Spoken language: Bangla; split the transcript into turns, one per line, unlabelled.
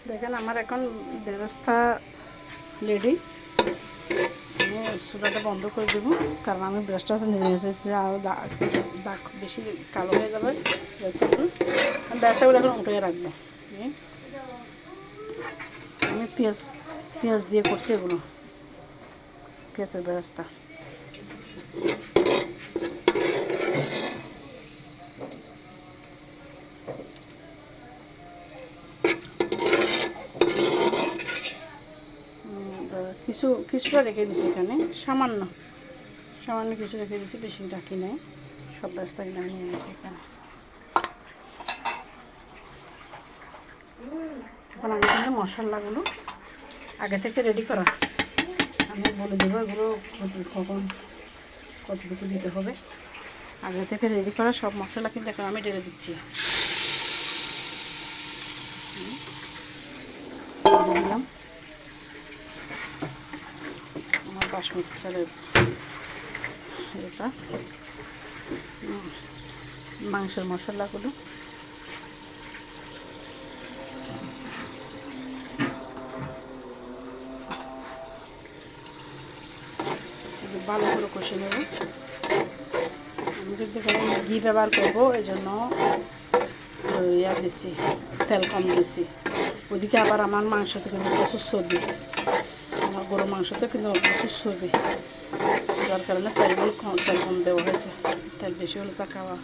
দেখেন আমার এখন ব্যবস্থা রেডি। আমি চুলাটা বন্ধ করে দেবো, কারণ আমি ব্রাশটা নিয়ে এসেছি, আরও দাগ বেশি কালো হয়ে যাবে ব্রাশটাগুলো। আমি ব্রাশটাগুলো এখন উঠে রাখবো। আমি পেঁয়াজ দিয়ে করছি এগুলো, পেঁয়াজের ব্যবস্থা। কিছুটা রেখে দিছি এখানে, সামান্য কিছু রেখে দিছি, বেশি রাখি নাই। সব ব্যবস্থা কিনে আমি নিয়ে নিয়েছি এখানে। এখন আমি কিন্তু মশলাগুলো আগে থেকে রেডি করা, আমি বলে দেবো এগুলো কখন কতটুকু দিতে হবে। আগে থেকে রেডি করা সব মশলা কিন্তু এখন আমি ঢেলে দিচ্ছি। দিলাম আমার বাসমতি চালের এটা, মাংসের মশলাগুলো ভালো করে কষে নেব। আমি যদি এখানে ঘি ব্যবহার করবো, এই জন্য ইয়া দিছি, তেল কম দিছি। ওইদিকে আবার আমার মাংসতে কিন্তু প্রচুর চর্বি, আমার গরুর মাংসতে কিন্তু প্রচুর চর্বি, যার কারণে তেল কম দেওয়া হয়েছে। তেল বেশি হলে তা খাওয়া